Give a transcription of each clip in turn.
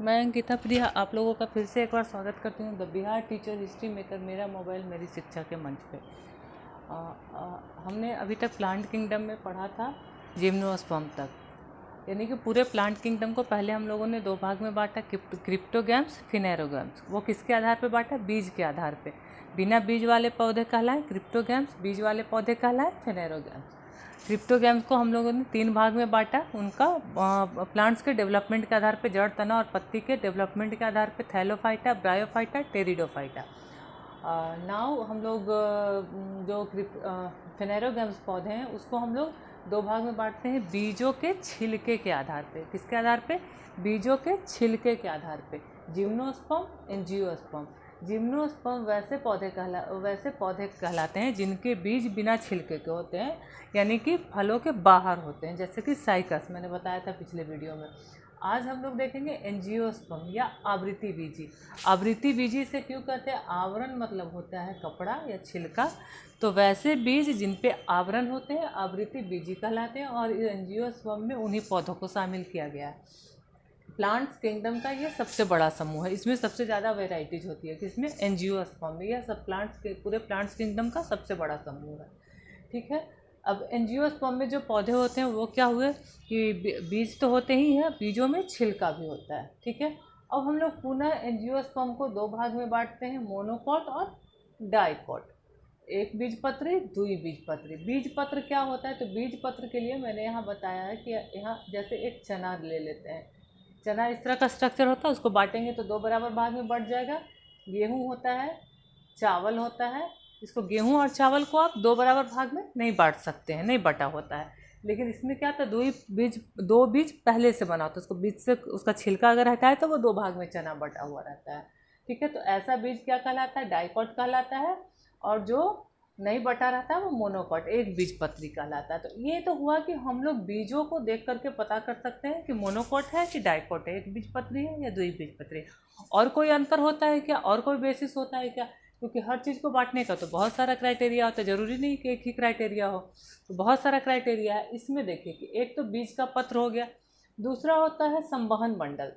मैं अंकिता प्रिया आप लोगों का फिर से एक बार स्वागत करती हूँ the Bihar teacher history maker मेरा मोबाइल मेरी शिक्षा के मंच पे। हमने अभी तक प्लांट किंगडम में पढ़ा था जिम्नोस्पर्म तक, यानी कि पूरे प्लांट किंगडम को पहले हम लोगों ने दो भाग में बांटा, क्रिप्टोगैम्स फिनेरोगैम्स। वो किसके आधार पे बांटा? बीज के आधार पे। बिना बीज वाले पौधे कहलाए क्रिप्टोगैम्स, बीज वाले पौधे कहलाए फिनेरोगैम्स। क्रिप्टोगैम्स को हम लोगों ने तीन भाग में बांटा, उनका प्लांट्स के डेवलपमेंट के आधार पे, जड़, तना और पत्ती के डेवलपमेंट के आधार पे थैलोफाइटा, ब्रायोफाइटा, टेरिडोफाइटा। नाउ हम लोग जो फिनेरोगैम्स पौधे हैं उसको हम लोग दो भाग में बांटते हैं, बीजों के छिलके के आधार पे। किसके आधार पे? बीजों के छिलके के आधार पे, जिम्नोस्पर्म, एंजियोस्पर्म। जिम्नोस्पर्म वैसे पौधे कहलाते हैं जिनके बीज बिना छिलके के होते हैं, यानी कि फलों के बाहर होते हैं, जैसे कि साइकस मैंने बताया था पिछले वीडियो में। आज हम लोग देखेंगे एंजियोस्पर्म या आवृत्ति बीजी। आवृत्ति बीजी से क्यों कहते हैं? आवरण मतलब होता है कपड़ा या छिलका, तो वैसे बीज जिन पे आवरण होते हैं आवृत्ति बीजी कहलाते हैं, और एंजियोस्पर्म में उन्हीं पौधों को शामिल किया गया है। प्लांट्स किंगडम का ये सबसे बड़ा समूह है, इसमें सबसे ज़्यादा वेराइटीज होती है। किसमें? एंजियोस्पर्म में। यह सब प्लांट्स के पूरे प्लांट्स किंगडम का सबसे बड़ा समूह है, ठीक है। अब एंजियोस्पर्म में जो पौधे होते हैं वो क्या हुए कि बीज तो होते ही हैं, बीजों में छिलका भी होता है, ठीक है। अब हम लोग पुनः एंजियोस्पर्म को दो भाग में बांटते हैं, मोनोकॉट और डाइकॉट। एक बीजपत्री, दुई बीजपत्री। बीजपत्र क्या होता है? तो बीजपत्र के लिए मैंने यहाँ बताया है कि यहाँ जैसे एक चना ले लेते हैं, चना इस तरह का स्ट्रक्चर होता है, उसको बांटेंगे तो दो बराबर भाग में बंट जाएगा। गेहूँ होता है, चावल होता है, इसको गेहूँ और चावल को आप दो बराबर भाग में नहीं बांट सकते हैं, नहीं बटा होता है। लेकिन इसमें क्या था, दो बीज पहले से बना होता है, उसको बीज से उसका छिलका अगर हटाए तो वो दो भाग में चना बटा हुआ रहता है, ठीक है। तो ऐसा बीज क्या कहलाता है? डाइकॉट कहलाता है। और जो नहीं बटा रहता है वो मोनोकॉट, एक बीजपत्री कहलाता है। तो ये तो हुआ कि हम लोग बीजों को देख करके पता कर सकते हैं कि मोनोकॉट है कि डाइकॉट है, एक बीजपत्री है या दुई बीजपत्री। और कोई अंतर होता है क्या? और कोई बेसिस होता है क्या? क्योंकि हर चीज़ को बांटने का तो बहुत सारा क्राइटेरिया होता है, ज़रूरी नहीं कि एक ही क्राइटेरिया हो, तो बहुत सारा क्राइटेरिया है। इसमें देखिए कि एक तो बीज का पत्र हो गया, दूसरा होता है संवहन मंडल।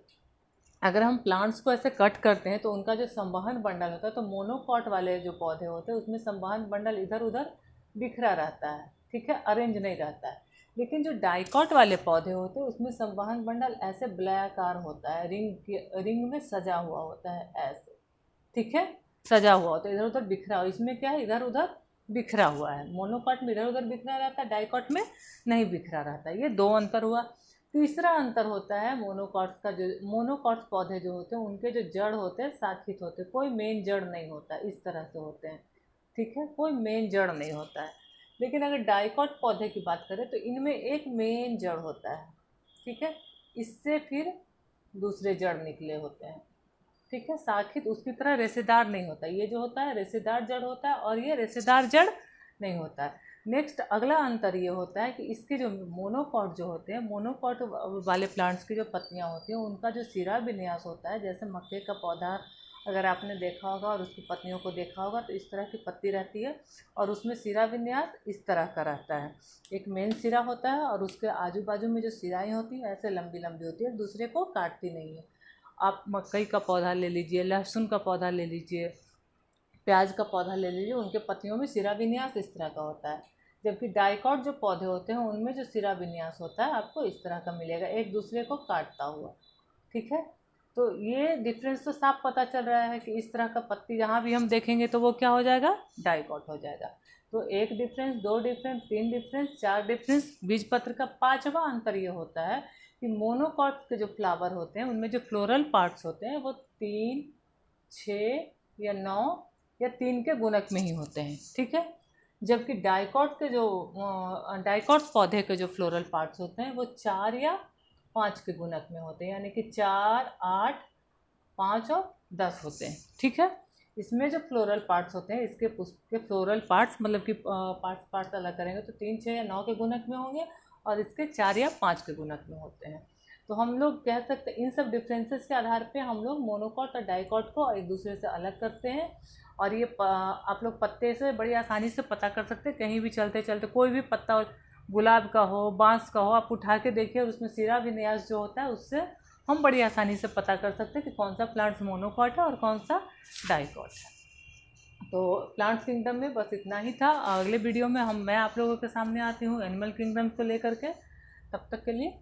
अगर हम प्लांट्स को ऐसे कट करते हैं तो उनका जो संवहन बंडल होता है, तो मोनोकॉट वाले जो पौधे होते हैं उसमें संवहन बंडल इधर उधर बिखरा रहता है, ठीक है, अरेंज नहीं रहता है। लेकिन जो डाइकॉट वाले पौधे होते हैं उसमें संवहन बंडल ऐसे ब्लैकार होता है, रिंग में सजा हुआ होता है ऐसे, ठीक है, सजा हुआ होता है, इधर उधर बिखरा हुआ। इसमें क्या है? इधर उधर बिखरा हुआ है। मोनोकॉट में इधर उधर बिखरा रहता है, डाइकॉट में नहीं बिखरा रहता है। ये दो अंतर हुआ। तीसरा अंतर होता है मोनोकॉट्स का, जो मोनोकॉट्स पौधे जो होते हैं उनके जो जड़ होते हैं शाखित होते हैं, कोई मेन जड़ नहीं होता, इस तरह से होते हैं, ठीक है, कोई मेन जड़ नहीं होता है। लेकिन अगर डाइकॉट पौधे की बात करें तो इनमें एक मेन जड़ होता है, ठीक है, इससे फिर दूसरे जड़ निकले होते हैं, ठीक है। शाखित उसकी तरह रेशेदार नहीं होता, ये जो होता है रेशेदार जड़ होता है और ये रेशेदार जड़ नहीं होता है। नेक्स्ट अगला अंतर ये होता है कि इसके जो मोनोकॉट जो होते हैं, मोनोकॉट वाले प्लांट्स की जो पत्तियां होती हैं उनका जो सिरा विन्यास होता है, जैसे मक्के का पौधा अगर आपने देखा होगा और उसकी पत्तियों को देखा होगा तो इस तरह की पत्ती रहती है और उसमें सिरा विन्यास इस तरह का रहता है। एक मेन सिरा होता है और उसके आजू बाजू में जो सिराएँ होती हैं ऐसे लंबी लंबी होती है, दूसरे को काटती नहीं है। आप मकई का पौधा ले लीजिए, लहसुन का पौधा ले लीजिए, प्याज का पौधा ले लीजिए, उनके पत्तियों में सिरा विन्यास इस तरह का होता है। जबकि डाइकॉट जो पौधे होते हैं उनमें जो सिरा विन्यास होता है आपको इस तरह का मिलेगा, एक दूसरे को काटता हुआ, ठीक है। तो ये डिफरेंस तो साफ पता चल रहा है कि इस तरह का पत्ती जहाँ भी हम देखेंगे तो वो क्या हो जाएगा? डाइकॉट हो जाएगा। तो एक डिफरेंस, दो डिफरेंस, तीन डिफरेंस, चार डिफरेंस। बीजपत्र का पांचवा अंतर ये होता है कि मोनोकॉट के जो फ्लावर होते हैं उनमें जो फ्लोरल पार्ट्स होते हैं वो 3, 6 या 9 या 3 के गुणक में ही होते हैं, ठीक है। जबकि डाइकॉट पौधे के जो फ्लोरल पार्ट्स होते हैं वो 4 या 5 के गुणक में होते हैं, यानी कि 4, 8, 5 और 10 होते हैं, ठीक है। इसमें जो फ्लोरल पार्ट्स होते हैं, इसके पुष्प के फ्लोरल पार्ट्स मतलब कि पार्ट्स अलग करेंगे तो 3, 6 या 9 के गुणक में होंगे और इसके 4 या 5 के गुणक में होते हैं। तो हम लोग कह सकते हैं इन सब डिफरेंसेस के आधार पे हम लोग मोनोकॉट और डाइकॉट को एक दूसरे से अलग करते हैं। और ये आप लोग पत्ते से बड़ी आसानी से पता कर सकते हैं, कहीं भी चलते चलते कोई भी पत्ता, गुलाब का हो, बांस का हो, आप उठा के देखिए और उसमें सिरा विन्यास जो होता है उससे हम बड़ी आसानी से पता कर सकते हैं कि कौन सा प्लांट्स मोनोकॉट है और कौन सा डाइकॉट है। तो प्लांट्स किंगडम में बस इतना ही था। अगले वीडियो में मैं आप लोगों के सामने आती हूँ एनिमल किंगडम को लेकर के। तब तक के लिए